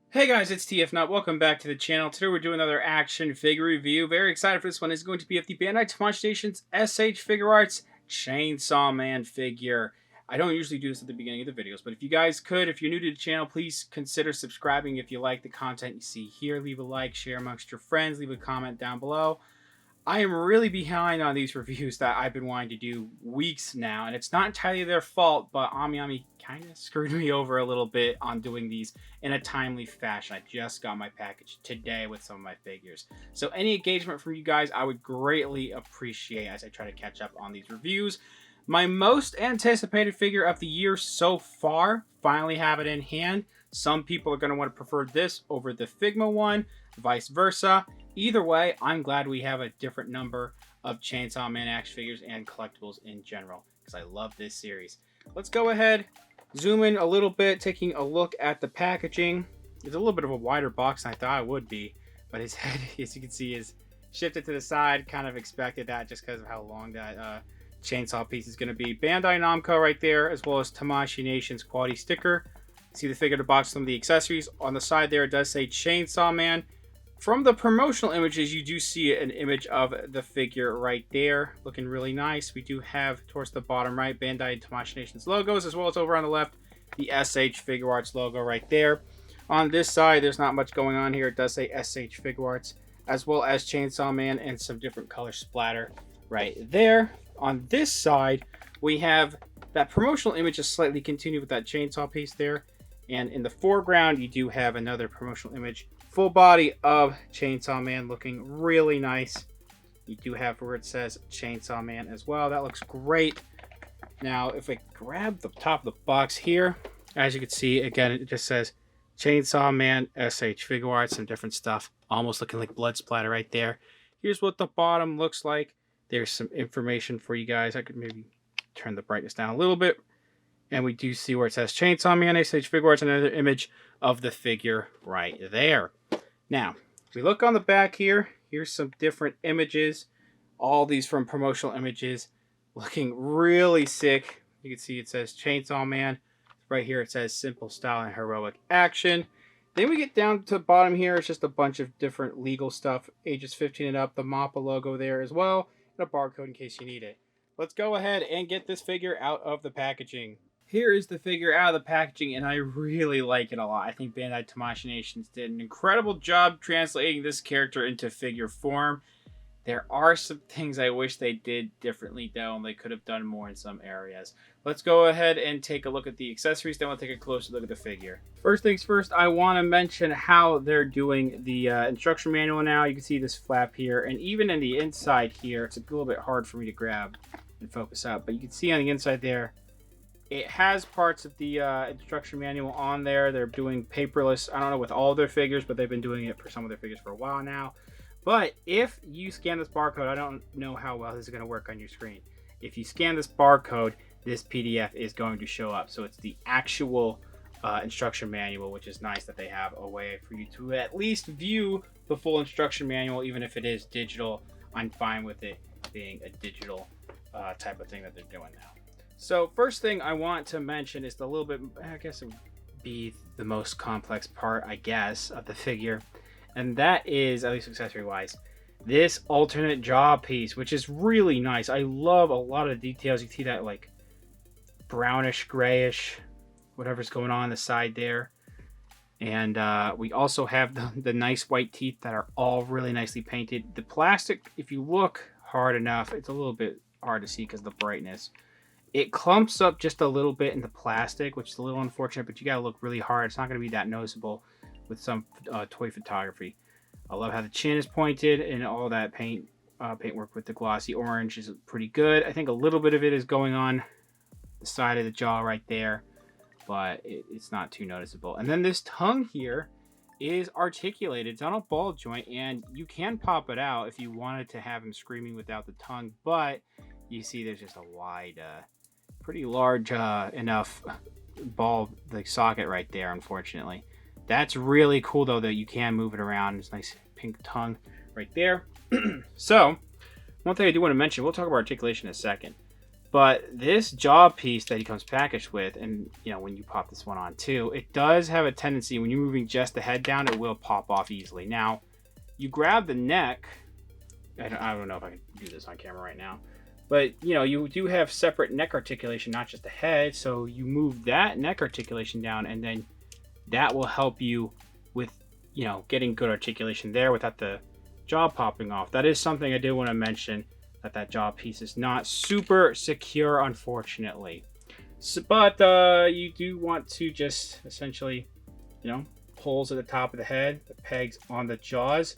Hey guys, it's TF Nut. Welcome back to the channel. Today we're doing another action figure review. Very excited for this one. It's going to be of the Bandai Tamashii Nations SH Figuarts Chainsaw Man figure. I don't usually do this at the beginning of the videos, but if you guys could, if you're new to the channel, please consider subscribing if you like the content you see here. Leave a like, share amongst your friends, leave a comment down below. I am really behind on these reviews that I've been wanting to do weeks now, and it's not entirely their fault, but Amiami kind of screwed me over a little bit on doing these in a timely fashion. I just got my package today with some of my figures. So any engagement from you guys, I would greatly appreciate as I try to catch up on these reviews. My most anticipated figure of the year so far, finally have it in hand. Some people are going to want to prefer this over the Figma one, vice versa. Either way, I'm glad we have a different number of Chainsaw Man action figures and collectibles in general, because I love this series. Let's go ahead, zoom in a little bit, taking a look at the packaging. It's a little bit of a wider box than I thought it would be, but his head, as you can see, is shifted to the side. Kind of expected that just because of how long that chainsaw piece is going to be. Bandai Namco right there, as well as Tamashii Nations quality sticker. See the figure, the box, some of the accessories. On the side there, it does say Chainsaw Man. From the promotional images, you do see an image of the figure right there, looking really nice. We do have, towards the bottom right, Bandai Tamashii Nations logos, as well as over on the left, the SH Figuarts logo right there. On this side, there's not much going on here. It does say SH Figuarts, as well as Chainsaw Man and some different color splatter right there. On this side, we have that promotional image is slightly continued with that chainsaw piece there. And in the foreground, you do have another promotional image. Full body of Chainsaw Man, looking really nice. You do have where it says Chainsaw Man as well. That looks great. Now, if I grab the top of the box here, as you can see, again, it just says Chainsaw Man SH Figuarts, some different stuff. Almost looking like blood splatter right there. Here's what the bottom looks like. There's some information for you guys. I could maybe turn the brightness down a little bit. And we do see where it says Chainsaw Man SH Figuarts, another image of the figure right there. Now, if we look on the back here, here's some different images. All these from promotional images, looking really sick. You can see it says Chainsaw Man. Right here it says Simple Style and Heroic Action. Then we get down to the bottom here. It's just a bunch of different legal stuff. Ages 15 and up. The MAPPA logo there as well. And a barcode in case you need it. Let's go ahead and get this figure out of the packaging. Here is the figure out of the packaging, and I really like it a lot. I think Bandai Tamashii Nations did an incredible job translating this character into figure form. There are some things I wish they did differently, though, and they could have done more in some areas. Let's go ahead and take a look at the accessories, then we'll take a closer look at the figure. First things first, I want to mention how they're doing the instruction manual now. You can see this flap here, and even in the inside here, it's a little bit hard for me to grab and focus out, but you can see on the inside there, it has parts of the instruction manual on there. They're doing paperless, I don't know with all their figures, but they've been doing it for some of their figures for a while now. But if you scan this barcode, I don't know how well this is going to work on your screen. If you scan this barcode, this PDF is going to show up. So it's the actual instruction manual, which is nice that they have a way for you to at least view the full instruction manual, even if it is digital. I'm fine with it being a digital type of thing that they're doing now. So first thing I want to mention is the little bit, I guess it would be the most complex part, I guess, of the figure. And that is, at least accessory wise, this alternate jaw piece, which is really nice. I love a lot of the details. You see that like brownish, grayish, whatever's going on the side there. And we also have the nice white teeth that are all really nicely painted. The plastic, if you look hard enough, it's a little bit hard to see because of the brightness. It clumps up just a little bit in the plastic, which is a little unfortunate, but you gotta look really hard. It's not gonna be that noticeable with some toy photography. I love how the chin is pointed and all that paintwork with the glossy orange is pretty good. I think a little bit of it is going on the side of the jaw right there, but it's not too noticeable. And then this tongue here is articulated. It's on a ball joint, and you can pop it out if you wanted to have him screaming without the tongue, but you see there's just a wide, pretty large enough ball like socket right there, unfortunately. That's really cool though that you can move it around. It's nice pink tongue right there. So one thing I do want to mention, we'll talk about articulation in a second, But this jaw piece that he comes packaged with, and you know, when you pop this one on too, it does have a tendency when you're moving just the head down, it will pop off easily. Now, you grab the neck. I don't know if I can do this on camera right now, but you know, you do have separate neck articulation, not just the head. So you move that neck articulation down, and then that will help you with, you know, getting good articulation there without the jaw popping off. That is something I did want to mention, that jaw piece is not super secure, unfortunately. So, but you do want to just essentially, you know, holes at the top of the head, the pegs on the jaws,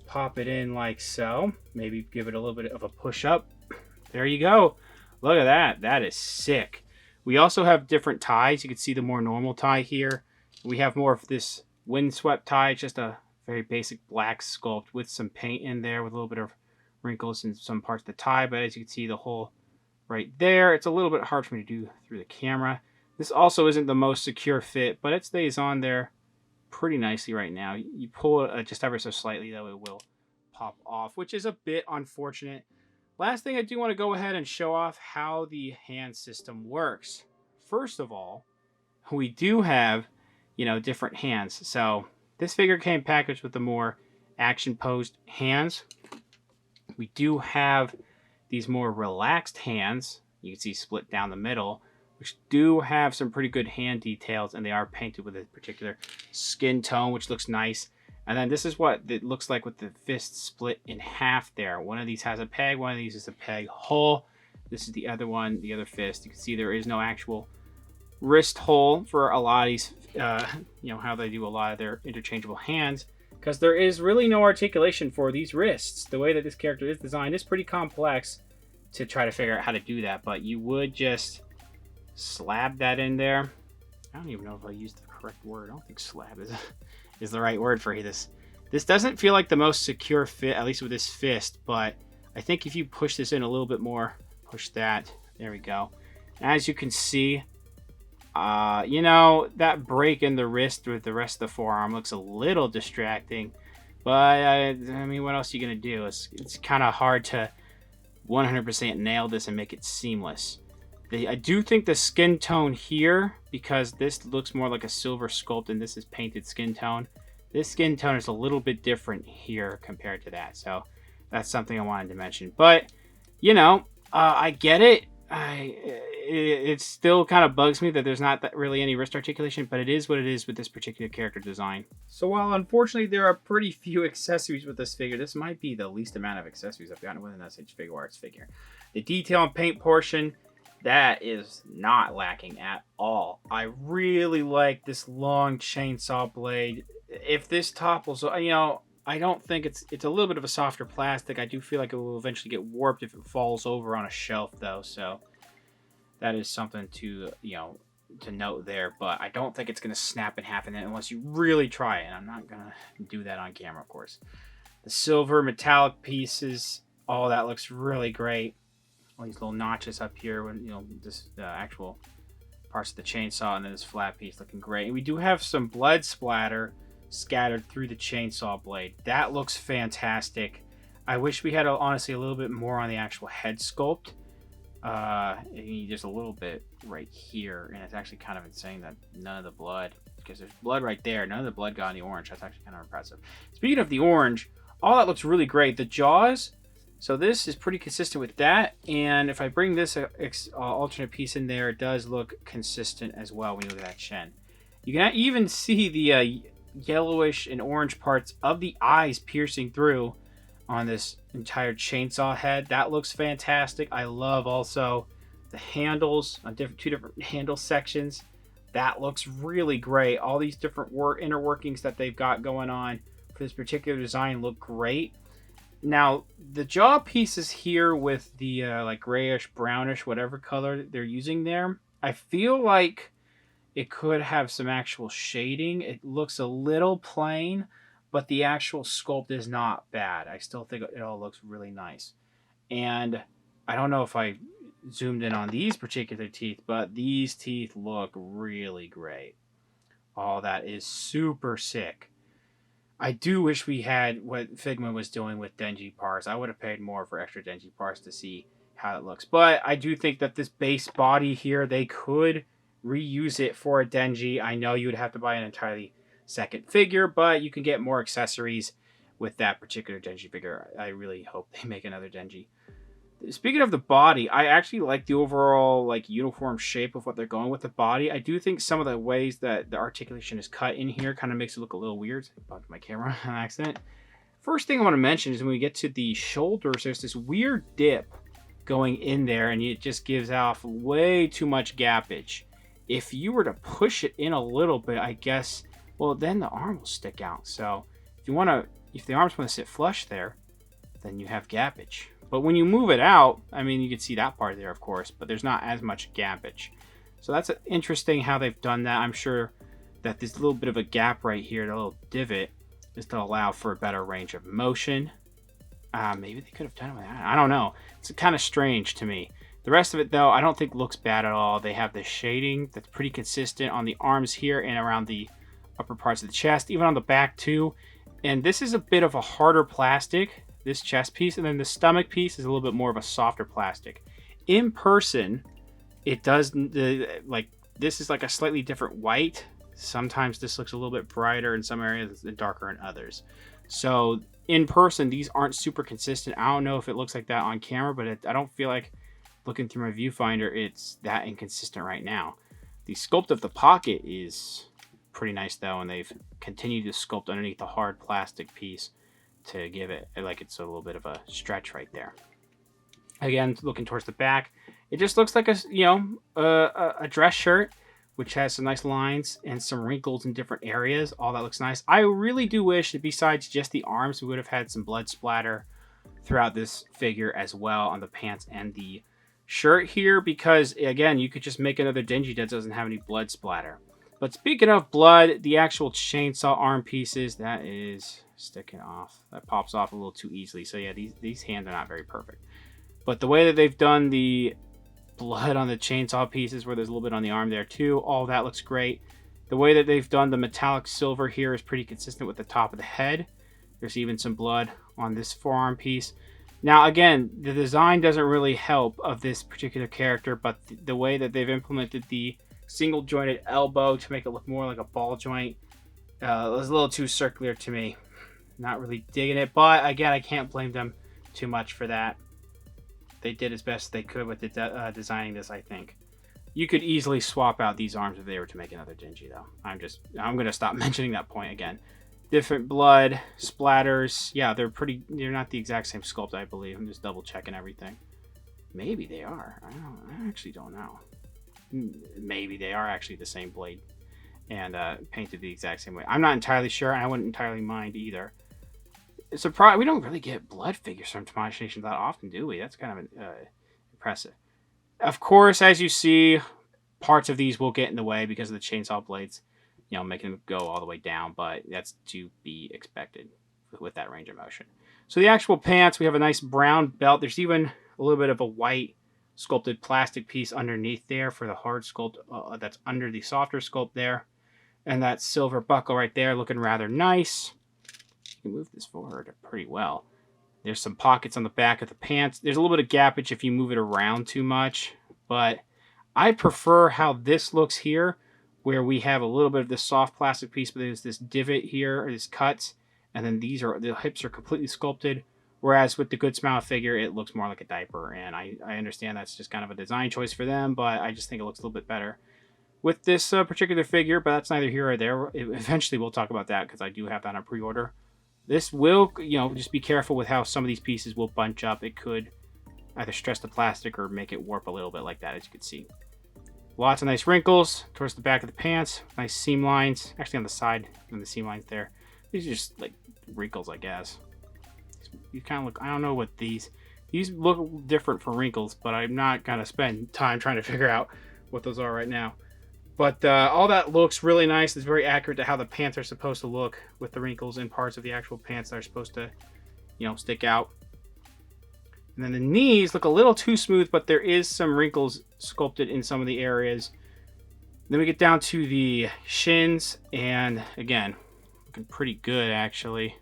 pop it in like so. Maybe give it a little bit of a push up. There you go. Look at that. That is sick. We also have different ties. You can see the more normal tie here. We have more of this windswept tie. It's just a very basic black sculpt with some paint in there with a little bit of wrinkles in some parts of the tie. But as you can see, the hole right there, it's a little bit hard for me to do through the camera. This also isn't the most secure fit, but it stays on there pretty nicely right now. You pull it just ever so slightly, though, it will pop off, which is a bit unfortunate. Last thing, I do want to go ahead and show off how the hand system works. First of all, we do have, you know, different hands. So this figure came packaged with the more action posed hands. We do have these more relaxed hands. You can see split down the middle, which do have some pretty good hand details, and they are painted with a particular skin tone, which looks nice. And then this is what it looks like with the fist split in half there. One of these has a peg, one of these is a peg hole. This is the other one, the other fist. You can see there is no actual wrist hole for a lot of these, you know, how they do a lot of their interchangeable hands, because there is really no articulation for these wrists. The way that this character is designed is pretty complex to try to figure out how to do that, but you would just slab that in there. I don't even know if I used the correct word. I don't think slab is the right word for this. This doesn't feel like the most secure fit, at least with this fist, but I think if you push this in a little bit more, push that, there we go. As you can see, you know, that break in the wrist with the rest of the forearm looks a little distracting, but I mean, what else are you gonna do? It's kind of hard to 100% nail this and make it seamless. I do think the skin tone here, because this looks more like a silver sculpt and this is painted skin tone, this skin tone is a little bit different here compared to that. So that's something I wanted to mention. But, you know, I get it. It still kind of bugs me that there's not really any wrist articulation, but it is what it is with this particular character design. So while unfortunately there are pretty few accessories with this figure, this might be the least amount of accessories I've gotten with an SH Figuarts figure. The detail and paint portion, that is not lacking at all. I really like this long chainsaw blade. If this topples, you know, I don't think it's a little bit of a softer plastic. I do feel like it will eventually get warped if it falls over on a shelf, though. So that is something to, you know, to note there. But I don't think it's going to snap in half in it unless you really try it. And I'm not going to do that on camera, of course. The silver metallic pieces, all that looks really great. All these little notches up here, when you know this actual parts of the chainsaw, and then this flat piece looking great. And we do have some blood splatter scattered through the chainsaw blade. That looks fantastic. I wish we had honestly a little bit more on the actual head sculpt. Just a little bit right here, and it's actually kind of insane that none of the blood, because there's blood right there, none of the blood got on the orange. That's actually kind of impressive. Speaking of the orange, all that looks really great. The jaws. So this is pretty consistent with that, and if I bring this alternate piece in there, it does look consistent as well when you look at that chin. You can even see the yellowish and orange parts of the eyes piercing through on this entire chainsaw head. That looks fantastic. I love also the handles on two different handle sections. That looks really great. All these different inner workings that they've got going on for this particular design look great. Now, the jaw pieces here with the like grayish, brownish, whatever color they're using there, I feel like it could have some actual shading. It looks a little plain, but the actual sculpt is not bad. I still think it all looks really nice. And I don't know if I zoomed in on these particular teeth, but these teeth look really great. All that is super sick. I do wish we had what Figma was doing with Denji parts. I would have paid more for extra Denji parts to see how it looks. But I do think that this base body here, they could reuse it for a Denji. I know you would have to buy an entirely second figure, but you can get more accessories with that particular Denji figure. I really hope they make another Denji. Speaking of the body, I actually like the overall like uniform shape of what they're going with the body. I do think some of the ways that the articulation is cut in here kind of makes it look a little weird. I bumped my camera on accident. First thing I want to mention is when we get to the shoulders, there's this weird dip going in there, and it just gives off way too much gappage. If you were to push it in a little bit, I guess, well, then the arm will stick out. So if the arms want to sit flush there, then you have gappage. But when you move it out, I mean, you can see that part there, of course, but there's not as much gappage. So that's interesting how they've done that. I'm sure that this little bit of a gap right here, the little divot, is to allow for a better range of motion. Maybe they could have done it with that. I don't know. It's kind of strange to me. The rest of it, though, I don't think looks bad at all. They have the shading that's pretty consistent on the arms here and around the upper parts of the chest, even on the back, too. And this is a bit of a harder plastic, this chest piece, and then the stomach piece is a little bit more of a softer plastic. In person, it does, this is like a slightly different white. Sometimes this looks a little bit brighter in some areas and darker in others. So in person, these aren't super consistent. I don't know if it looks like that on camera, but I don't feel like looking through my viewfinder, it's that inconsistent right now. The sculpt of the pocket is pretty nice though, and they've continued to sculpt underneath the hard plastic piece to give it like it's a little bit of a stretch right there. Again, looking towards the back, it just looks like a dress shirt, which has some nice lines and some wrinkles in different areas. All that looks nice. I really do wish that besides just the arms, we would have had some blood splatter throughout this figure as well on the pants and the shirt here, because again, you could just make another Denji that doesn't have any blood splatter. But speaking of blood, the actual chainsaw arm pieces, that is sticking off. That pops off a little too easily. So yeah, these hands are not very perfect. But the way that they've done the blood on the chainsaw pieces, where there's a little bit on the arm there too, all that looks great. The way that they've done the metallic silver here is pretty consistent with the top of the head. There's even some blood on this forearm piece. Now again, the design doesn't really help of this particular character, but the way that they've implemented the single jointed elbow to make it look more like a ball joint was a little too circular to me. Not really digging it, but again, I can't blame them too much for that. They did as best they could with designing this, I think. You could easily swap out these arms if they were to make another Denji, though. I'm going to stop mentioning that point again. Different blood splatters. Yeah, they're not the exact same sculpt, I believe. I'm just double checking everything. Maybe they are. I actually don't know. Maybe they are actually the same blade and painted the exact same way. I'm not entirely sure, and I wouldn't entirely mind either. Surprise! We don't really get blood figures from Tamashii Nations that often, do we? That's kind of impressive. Of course, as you see, parts of these will get in the way because of the chainsaw blades, making them go all the way down, but that's to be expected with that range of motion. So the actual pants, we have a nice brown belt. There's even a little bit of a white sculpted plastic piece underneath there for the hard sculpt that's under the softer sculpt there. And that silver buckle right there looking rather nice. You can move this forward pretty well. There's some pockets on the back of the pants. There's a little bit of gappage if you move it around too much, but I prefer how this looks here, where we have a little bit of this soft plastic piece, but there's this divot here, or this cut, and then the hips are completely sculpted, whereas with the Good Smile figure, it looks more like a diaper, and I understand that's just kind of a design choice for them, but I just think it looks a little bit better with this particular figure, but that's neither here or there. Eventually, we'll talk about that, because I do have that on pre-order. This will, just be careful with how some of these pieces will bunch up. It could either stress the plastic or make it warp a little bit like that, as you can see. Lots of nice wrinkles towards the back of the pants. Nice seam lines. Actually, on the side, on the seam lines there. These are just, like, wrinkles, I guess. You kind of look, I don't know what these look different for wrinkles, but I'm not going to spend time trying to figure out what those are right now. But all that looks really nice. It's very accurate to how the pants are supposed to look, with the wrinkles in parts of the actual pants that are supposed to, stick out. And then the knees look a little too smooth, but there is some wrinkles sculpted in some of the areas. Then we get down to the shins, and again, looking pretty good, actually.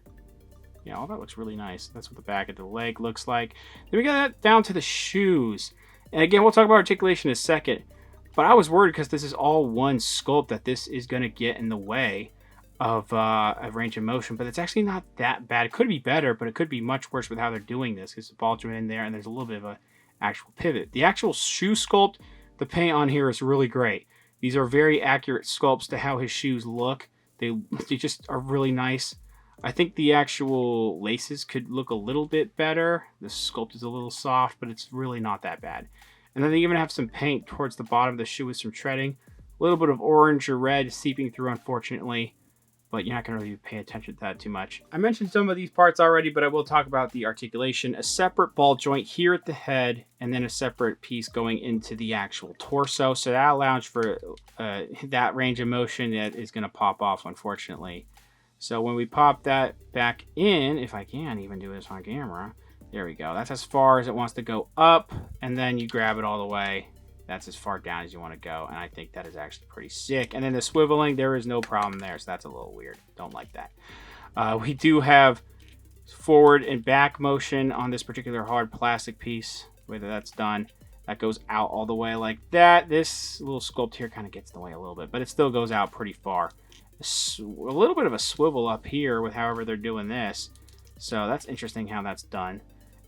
Yeah, all that looks really nice. That's what the back of the leg looks like. Then we got that down to the shoes. And again, we'll talk about articulation in a second. But I was worried because this is all one sculpt that this is going to get in the way of range of motion. But it's actually not that bad. It could be better, but it could be much worse with how they're doing this. Because the ball joint in there and there's a little bit of a actual pivot. The actual shoe sculpt, the paint on here is really great. These are very accurate sculpts to how his shoes look. They just are really nice. I think the actual laces could look a little bit better. The sculpt is a little soft, but it's really not that bad. And then they even have some paint towards the bottom of the shoe with some treading. A little bit of orange or red seeping through, unfortunately. But you're not going to really pay attention to that too much. I mentioned some of these parts already, but I will talk about the articulation. A separate ball joint here at the head, and then a separate piece going into the actual torso. So that allows for that range of motion that is going to pop off, unfortunately. So when we pop that back in, if I can even do this on camera, there we go. That's as far as it wants to go up, and then you grab it all the way. That's as far down as you want to go, and I think that is actually pretty sick. And then the swiveling, there is no problem there, so that's a little weird. Don't like that. We do have forward and back motion on this particular hard plastic piece. Whether that's done, that goes out all the way like that. This little sculpt here kind of gets in the way a little bit, but it still goes out pretty far. A little bit of a swivel up here with however they're doing this. So that's interesting how that's done.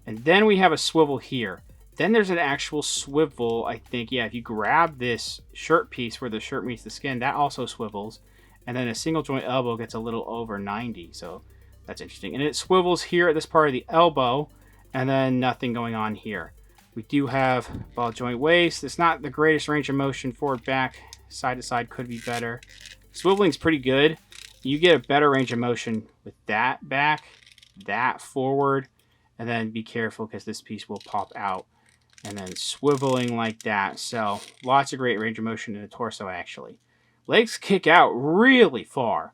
And then we have a swivel here. Then there's an actual swivel, I think. Yeah, if you grab this shirt piece where the shirt meets the skin, that also swivels. And then a single joint elbow gets a little over 90. So that's interesting. And it swivels here at this part of the elbow. And then nothing going on here. We do have ball joint waist. It's not the greatest range of motion forward, back, side to side could be better. Swiveling's pretty good. You get a better range of motion with that back, that forward, and then be careful because this piece will pop out. And then swiveling like that. So lots of great range of motion in the torso, actually. Legs kick out really far.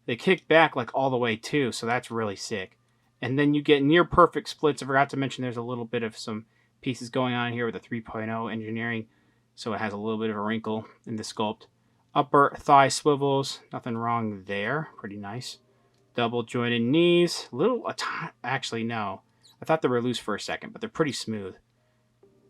They kick back like all the way too, so that's really sick. And then you get near perfect splits. I forgot to mention there's a little bit of some pieces going on here with the 3.0 engineering. So it has a little bit of a wrinkle in the sculpt. Upper thigh swivels, nothing wrong there. Pretty nice. Double jointed knees. Actually, no. I thought they were loose for a second, but they're pretty smooth.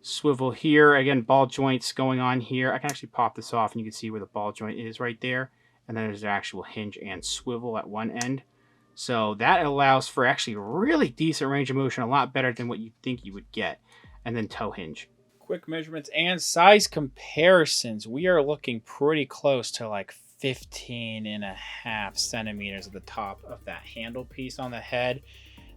Swivel here. Again, ball joints going on here. I can actually pop this off and you can see where the ball joint is right there. And then there's the actual hinge and swivel at one end. So that allows for actually really decent range of motion, a lot better than what you think you would get. And then toe hinge. Quick measurements and size comparisons. We are looking pretty close to like 15.5 centimeters at the top of that handle piece on the head.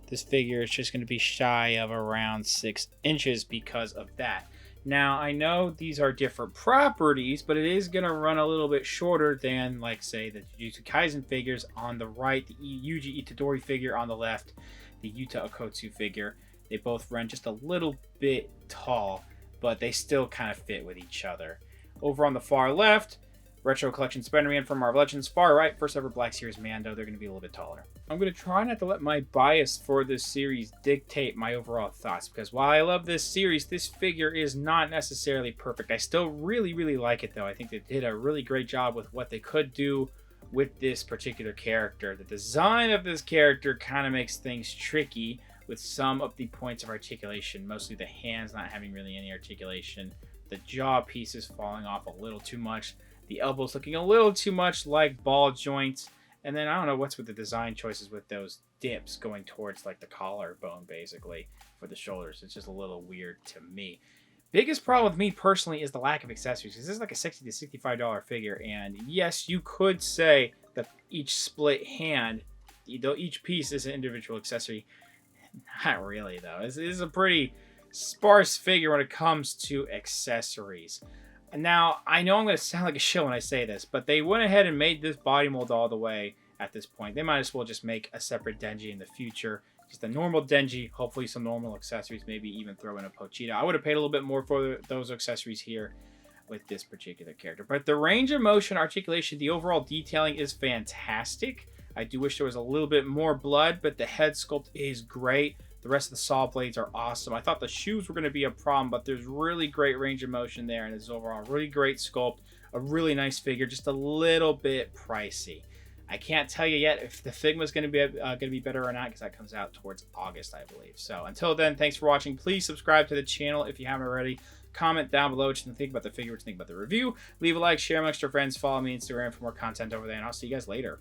This figure is just going to be shy of around 6 inches because of that. Now, I know these are different properties, but it is going to run a little bit shorter than, like, say, the Jujutsu Kaisen figures on the right, the Yuji Itadori figure on the left, the Yuta Okotsu figure. They both run just a little bit tall, but they still kind of fit with each other. Over on the far left, Retro Collection Spider-Man from Marvel Legends. Far right, first ever Black Series Mando. They're going to be a little bit taller. I'm going to try not to let my bias for this series dictate my overall thoughts, because while I love this series, this figure is not necessarily perfect. I still really, really like it, though. I think they did a really great job with what they could do with this particular character. The design of this character kind of makes things tricky with some of the points of articulation, mostly the hands not having really any articulation, the jaw pieces falling off a little too much, the elbows looking a little too much like ball joints, and then I don't know what's with the design choices with those dips going towards like the collarbone basically for the shoulders. It's just a little weird to me. Biggest problem with me personally is the lack of accessories, because this is like a $60 to $65 figure, and yes, you could say that each split hand, though each piece is an individual accessory. Not really, though. This is a pretty sparse figure when it comes to accessories. And now, I know I'm going to sound like a shill when I say this, but they went ahead and made this body mold all the way at this point. They might as well just make a separate Denji in the future. Just a normal Denji, hopefully some normal accessories, maybe even throw in a Pochita. I would have paid a little bit more for those accessories here with this particular character. But the range of motion, articulation, the overall detailing is fantastic. I do wish there was a little bit more blood, but the head sculpt is great. The rest of the saw blades are awesome. I thought the shoes were going to be a problem, but there's really great range of motion there, and it's overall really great sculpt. A really nice figure, just a little bit pricey. I can't tell you yet if the Figma is going to be better or not, because that comes out towards August, I believe. So until then, thanks for watching. Please subscribe to the channel if you haven't already. Comment down below what you think about the figure, what you think about the review. Leave a like, share amongst your friends, follow me on Instagram for more content over there, and I'll see you guys later.